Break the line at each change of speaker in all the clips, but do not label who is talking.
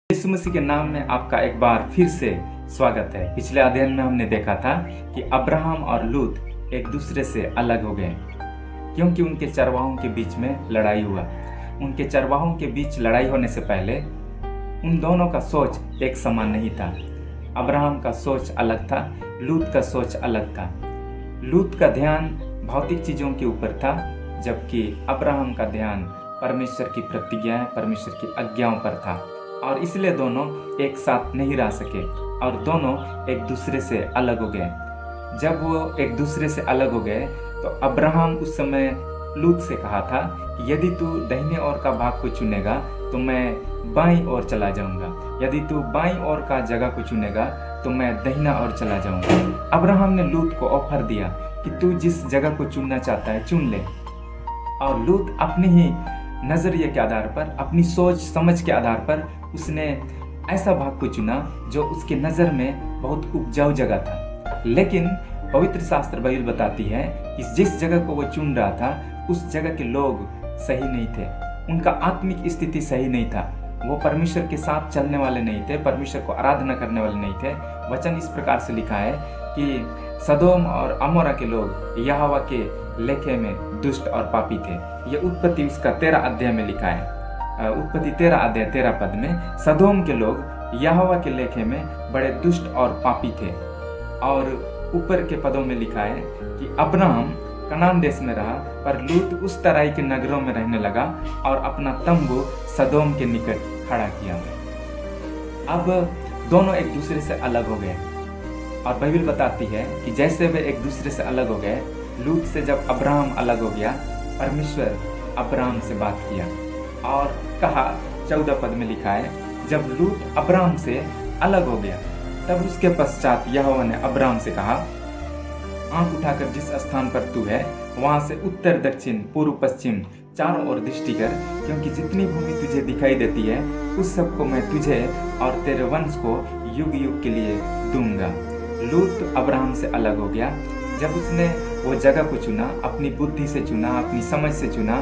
यीशु मसीह के नाम में आपका एक बार फिर से स्वागत है। पिछले अध्ययन में हमने देखा था कि अब्राहम और लूत एक दूसरे से अलग हो गए क्योंकि उनके चरवाहों के बीच में लड़ाई हुआ। उनके चरवाहों के बीच लड़ाई होने से पहले उन दोनों का सोच एक समान नहीं था। अब्राहम का सोच अलग था, लूत का सोच अलग था। लूत का ध्यान भौतिक चीज़ों के ऊपर था, जबकि अब्राहम का ध्यान परमेश्वर की प्रतिज्ञाएं, परमेश्वर की आज्ञाओं पर था, और इसलिए दोनों एक साथ नहीं रह सके और दोनों एक दूसरे से अलग हो गए। जब वो एक दूसरे से अलग हो गए तो अब्राहम उस समय लूत से कहा था कि यदि तू दाहिने ओर का भाग को चुनेगा तो मैं बाईं ओर चला जाऊंगा, यदि तू बाईं ओर का जगह को चुनेगा तो मैं दाहिना ओर चला जाऊंगा। अब्राहम ने लूत को ऑफर दिया कि तू जिस जगह को चुनना चाहता है चुन ले, और लूत अपने ही नजरिए के आधार पर, अपनी सोच समझ के आधार पर उसने ऐसा भाग को चुना जो उसके नज़र में बहुत उपजाऊ जगह था। लेकिन पवित्र शास्त्र बाइबल बताती है कि जिस जगह को वो चुन रहा था उस जगह के लोग सही नहीं थे, उनका आत्मिक स्थिति सही नहीं था, वो परमेश्वर के साथ चलने वाले नहीं थे, परमेश्वर को आराधना करने वाले नहीं थे। वचन इस प्रकार से लिखा है कि सदोम और अमोरा के लोग यहोवा के लेखे में दुष्ट और पापी थे। ये उत्पत्ति उसका 13 अध्याय में लिखा है। उत्पत्ति 13 अध्याय 13 पद में सदोम के लोग यहोवा के लेखे में बड़े दुष्ट और पापी थे। और ऊपर के पदों में लिखा है कि अब्राहम कनान देश में रहा, पर लूत उस तराई के नगरों में रहने लगा और अपना तंबू सदोम के निकट खड़ा किया। अब दोनों एक दूसरे से अलग हो गए, और बाइबल बताती है कि जैसे वे एक दूसरे से अलग हो गए, लूत से जब अब्राहम अलग हो गया, परमेश्वर अब्राहम से बात किया और कहा, 14 पद में लिखा है, जब लूत अब्राहम से अलग हो गया तब उसके पश्चात यहोवा ने अब्राहम से कहा, आंख उठाकर जिस स्थान पर तू है वहां से उत्तर दक्षिण पूर्व पश्चिम चारों ओर दृष्टि कर, क्योंकि जितनी भूमि तुझे दिखाई देती है उस सब को मैं तुझे और तेरे वंश को युग युग के लिए दूंगा। लूत अब्राहम से अलग हो गया जब उसने वो जगह को चुना, अपनी बुद्धि से चुना, अपनी समझ से चुना,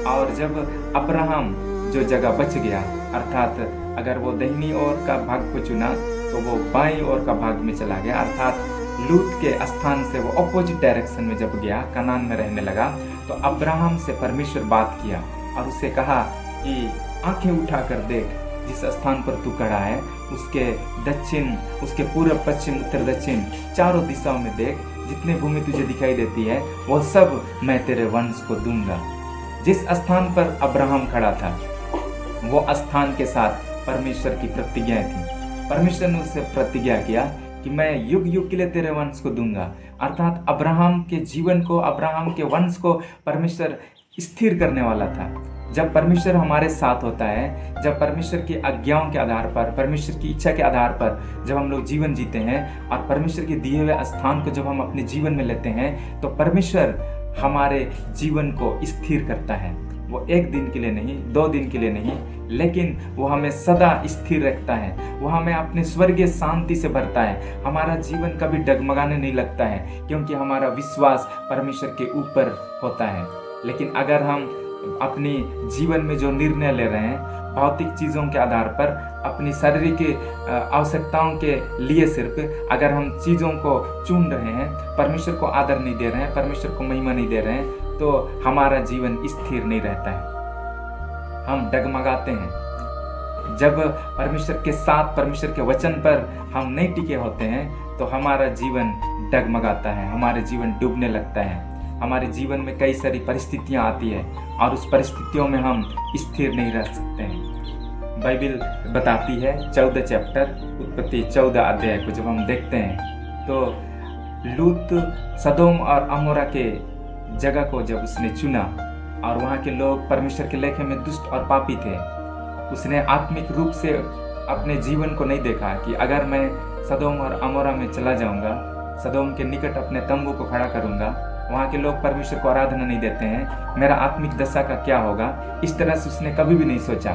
और जब अब्राहम जो जगह बच गया, अर्थात अगर वो दाहिनी ओर का भाग को चुना तो वो बाईं ओर का भाग में चला गया, अर्थात लूत के स्थान से वो अपोजिट डायरेक्शन में जब गया, कनान में रहने लगा, तो अब्राहम से परमेश्वर बात किया और उससे कहा कि आंखें उठाकर देख, जिस स्थान पर तू खड़ा है उसके दक्षिण, उसके पूर्व पश्चिम उत्तर दक्षिण चारों दिशाओं में देख, जितनी भूमि तुझे दिखाई देती है वो सब मैं तेरे वंश को दूंगा। जिस स्थान पर अब्राहम खड़ा था वो स्थान के साथ परमेश्वर की प्रतिज्ञा थी। परमेश्वर ने उससे प्रतिज्ञा किया कि मैं युग युग के लिए तेरे वंश को दूंगा, अर्थात अब्राहम के जीवन को, अब्राहम के वंश को परमेश्वर स्थिर करने वाला था। जब परमेश्वर हमारे साथ होता है, जब परमेश्वर की आज्ञाओं के आधार पर, परमेश्वर की इच्छा के आधार पर जब हम लोग जीवन जीते हैं और परमेश्वर के दिए हुए स्थान को जब हम अपने जीवन में लेते हैं, तो परमेश्वर हमारे जीवन को स्थिर करता है। वो एक दिन के लिए नहीं, 2 दिन के लिए नहीं, लेकिन वो हमें सदा स्थिर रखता है। वो हमें अपने स्वर्गीय शांति से भरता है। हमारा जीवन कभी डगमगाने नहीं लगता है, क्योंकि हमारा विश्वास परमेश्वर के ऊपर होता है। लेकिन अगर हम अपनी जीवन में जो निर्णय ले रहे हैं भौतिक चीज़ों के आधार पर, अपनी शारीरिक आवश्यकताओं के लिए सिर्फ अगर हम चीज़ों को चुन रहे हैं, परमेश्वर को आदर नहीं दे रहे हैं, परमेश्वर को महिमा नहीं दे रहे हैं, तो हमारा जीवन स्थिर नहीं रहता है, हम डगमगाते हैं। जब परमेश्वर के साथ, परमेश्वर के वचन पर हम नहीं टिके होते हैं तो हमारा जीवन डगमगाता है, हमारे जीवन डूबने लगता है। हमारे जीवन में कई सारी परिस्थितियां आती है और उस परिस्थितियों में हम स्थिर नहीं रह सकते हैं। बाइबल बताती है 14 चैप्टर उत्पत्ति 14 अध्याय को जब हम देखते हैं तो लूत सदोम और अमोरा के जगह को जब उसने चुना और वहाँ के लोग परमेश्वर के लेखे में दुष्ट और पापी थे, उसने आत्मिक रूप से अपने जीवन को नहीं देखा कि अगर मैं सदोम और अमोरा में चला जाऊँगा, सदोम के निकट अपने तंबू को खड़ा करूँगा, वहाँ के लोग परमेश्वर को आराधना नहीं देते हैं, मेरा आत्मिक दशा का क्या होगा, इस तरह से उसने कभी भी नहीं सोचा।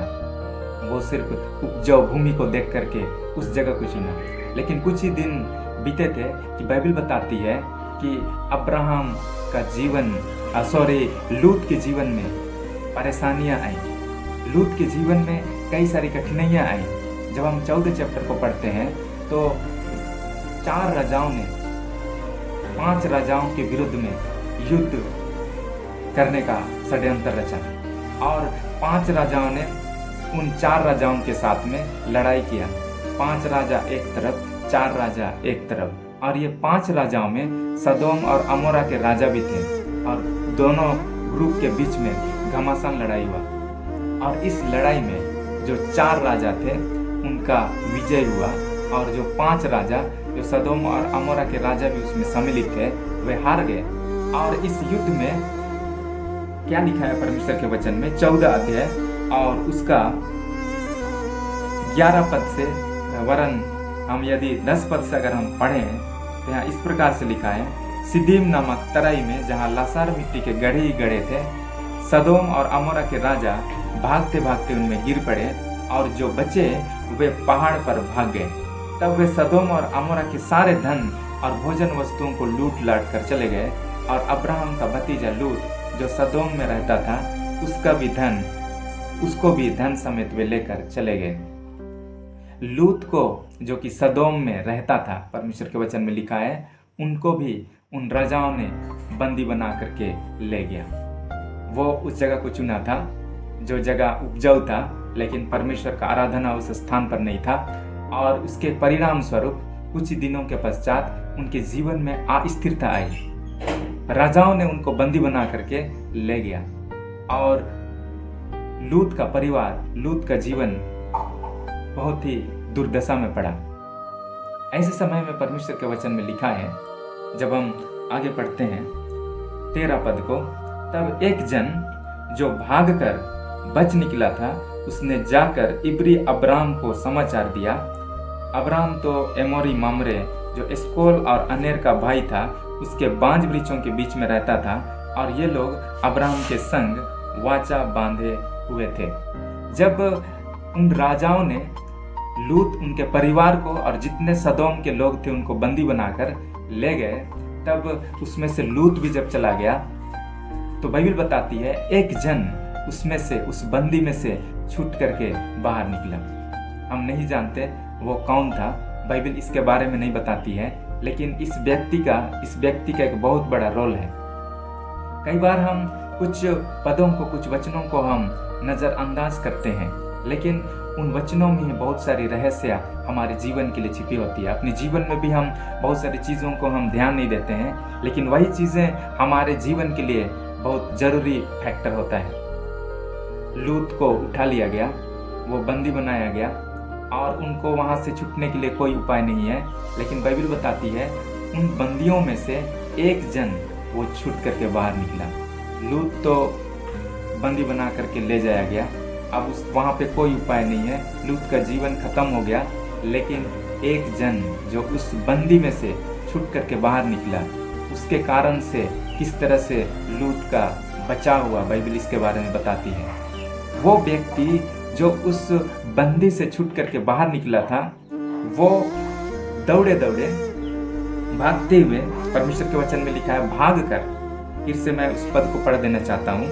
वो सिर्फ उपजाऊ भूमि को देख करके उस जगह को चुना। लेकिन कुछ ही दिन बीते थे कि बाइबल बताती है कि अब्राहम का जीवन, लूत के जीवन में परेशानियां आई। लूत के जीवन में कई सारी कठिनाइयां आई। जब हम 14 चैप्टर को पढ़ते हैं तो 4 राजाओं ने 5 राजाओं के विरुद्ध में युद्ध करने का षड्यंत्र रचा और 5 राजाओं ने उन 4 राजाओं के साथ में लड़ाई किया। 5 राजा एक तरफ, 4 राजा एक तरफ, और ये 5 राजाओं में सदोम और अमोरा के राजा भी थे और दोनों ग्रुप के बीच में घमासान लड़ाई हुआ। और इस लड़ाई में जो 4 राजा थे उनका विजय हुआ और जो 5 राजा, जो सदोम और अमोरा के राजा भी उसमें सम्मिलित थे, वे हार गए। और इस युद्ध में क्या लिखा है परमेश्वर के वचन में 14 अध्याय और उसका 11 पद से, वरन हम यदि 10 पद से अगर हम पढ़ें तो यहाँ इस प्रकार से लिखा है, सिद्दीम नामक तराई में जहाँ लासार मिट्टी के गढ़े ही गढ़े थे, सदोम और अमोरा के राजा भागते भागते उनमें गिर पड़े और जो बचे वे पहाड़ पर भाग गए। तब वे सदोम और अमोरा के सारे धन और भोजन वस्तुओं को लूट लाट कर चले गए और अब्राहम का भतीजा लूत जो सदोम में रहता था उसको भी धन समेत वे लेकर चले गए। लूत को जो कि सदोम में रहता था, परमेश्वर के वचन में लिखा है, उनको भी उन राजाओं ने बंदी बना करके ले गया। वो उस जगह को चुना था जो जगह उपजाऊ था, लेकिन परमेश्वर का आराधना उस स्थान पर नहीं था और उसके परिणाम स्वरूप कुछ दिनों के पश्चात उनके जीवन में अस्थिरता आई। राजाओं ने उनको बंदी बना करके ले गया और लूत का परिवार, लूत का जीवन बहुत ही दुर्दशा में पड़ा। ऐसे समय में परमेश्वर के वचन में लिखा है, जब हम आगे पढ़ते हैं 13 पद को, तब एक जन जो भागकर बच निकला था उसने जाकर इब्री अब्राम को समाचार दिया। अब्राम तो एमोरी मामरे जो एस्कोल और अनेर का भाई था, उसके बांज वृक्षों के बीच में रहता था और ये लोग अब्राम के संग वाचा बांधे हुए थे। जब उन राजाओं ने लूत, उनके परिवार को और जितने सदोम के लोग थे उनको बंदी बनाकर ले गए, तब उसमें से लूत भी जब चला गया तो बाइबल बताती है एक जन उसमें से, उस बंदी में से छूट करके बाहर निकला। हम नहीं जानते वो कौन था, बाइबल इसके बारे में नहीं बताती है, लेकिन इस व्यक्ति का एक बहुत बड़ा रोल है। कई बार हम कुछ पदों को, कुछ वचनों को हम नज़रअंदाज करते हैं, लेकिन उन वचनों में बहुत सारी रहस्य हमारे जीवन के लिए छिपी होती है। अपने जीवन में भी हम बहुत सारी चीज़ों को हम ध्यान नहीं देते हैं, लेकिन वही चीज़ें हमारे जीवन के लिए बहुत ज़रूरी फैक्टर होता है। लूत को उठा लिया गया, वो बंदी बनाया गया और उनको वहाँ से छूटने के लिए कोई उपाय नहीं है, लेकिन बाइबल बताती है उन बंदियों में से एक जन वो छूट करके बाहर निकला। लूत तो बंदी बना करके ले जाया गया, अब वहाँ पे कोई उपाय नहीं है, लूत का जीवन खत्म हो गया, लेकिन एक जन जो उस बंदी में से छूट करके बाहर निकला, उसके कारण से किस तरह से लूत का बचाव हुआ, बाइबल इसके बारे में बताती है। वो व्यक्ति जो उस बंदी से छूट करके बाहर निकला था, वो दौड़े दौड़े भागते हुए, परमेश्वर के वचन में लिखा है भाग कर, फिर से मैं उस पद को पढ़ देना चाहता हूँ,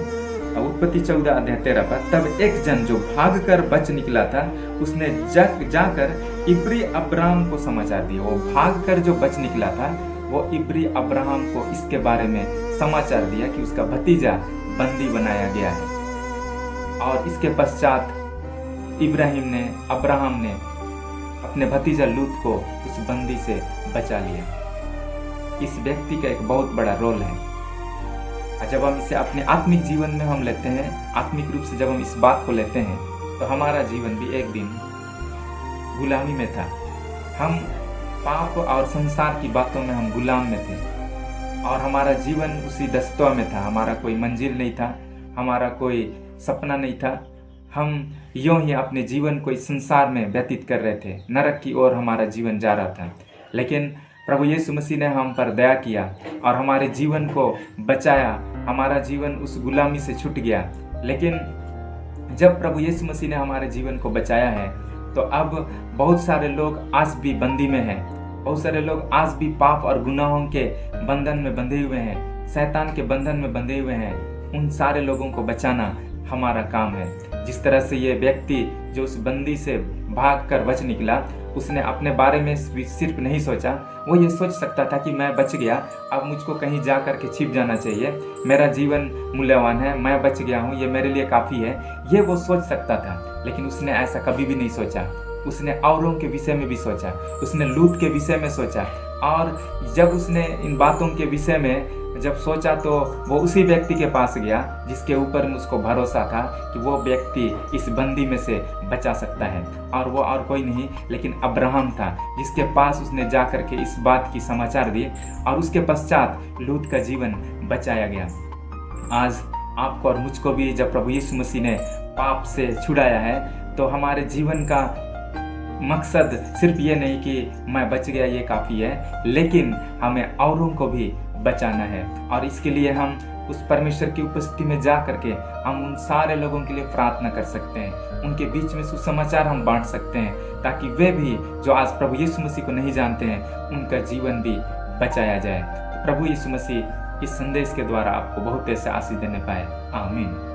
उत्पत्ति 14 अध्याय 13 पद, तब एक जन जो भाग कर बच निकला था उसने जाकर इब्री अब्राम को समाचार दिया। वो भाग कर जो बच निकला था वो इब्री अब्राहम को इसके बारे में समाचार दिया कि उसका भतीजा बंदी बनाया गया है। और इसके पश्चात अब्राहम ने अपने भतीजा लूत को उस बंदी से बचा लिया। इस व्यक्ति का एक बहुत बड़ा रोल है। जब हम इसे अपने आत्मिक जीवन में हम लेते हैं, आत्मिक रूप से जब हम इस बात को लेते हैं, तो हमारा जीवन भी एक दिन गुलामी में था। हम पाप और संसार की बातों में हम गुलाम में थे और हमारा जीवन उसी दस्तवा में था। हमारा कोई मंजिल नहीं था, हमारा कोई सपना नहीं था। हम यूं ही अपने जीवन को इस संसार में व्यतीत कर रहे थे, नरक की ओर हमारा जीवन जा रहा था। लेकिन प्रभु यीशु मसीह ने हम पर दया किया और हमारे जीवन को बचाया। हमारा जीवन उस गुलामी से छूट गया। लेकिन जब प्रभु यीशु मसीह ने हमारे जीवन को बचाया है, तो अब बहुत सारे लोग आज भी बंदी में हैं। बहुत सारे लोग आज भी पाप और गुनाहों के बंधन में बंधे हुए हैं, शैतान के बंधन में बंधे हुए हैं। उन सारे लोगों को बचाना हमारा काम है। जिस तरह से ये व्यक्ति जो उस बंदी से भाग कर बच निकला, उसने अपने बारे में सिर्फ नहीं सोचा, वो ये सोच सकता था कि मैं बच गया, अब मुझको कहीं जा कर के छिप जाना चाहिए, मेरा जीवन मूल्यवान है, मैं बच गया हूँ, ये मेरे लिए काफ़ी है, ये वो सोच सकता था। लेकिन उसने ऐसा कभी भी नहीं सोचा। उसने औरों के विषय में भी सोचा, उसने लूत के विषय में सोचा, और जब उसने इन बातों के विषय में जब सोचा तो वो उसी व्यक्ति के पास गया जिसके ऊपर उसको भरोसा था कि वो व्यक्ति इस बंदी में से बचा सकता है, और वो और कोई नहीं लेकिन अब्राहम था, जिसके पास उसने जा कर के इस बात की समाचार दी, और उसके पश्चात लूत का जीवन बचाया गया। आज आपको और मुझको भी जब प्रभु यीशु मसीह ने पाप से छुड़ाया है, तो हमारे जीवन का मकसद सिर्फ ये नहीं कि मैं बच गया ये काफ़ी है, लेकिन हमें औरों को भी बचाना है। और इसके लिए हम उस परमेश्वर की उपस्थिति में जा करके हम उन सारे लोगों के लिए प्रार्थना कर सकते हैं, उनके बीच में सुसमाचार हम बांट सकते हैं, ताकि वे भी जो आज प्रभु यीशु मसीह को नहीं जानते हैं उनका जीवन भी बचाया जाए। तो प्रभु यीशु मसीह इस संदेश के द्वारा आपको बहुत ऐसे आशीष देने पाए। आमीन।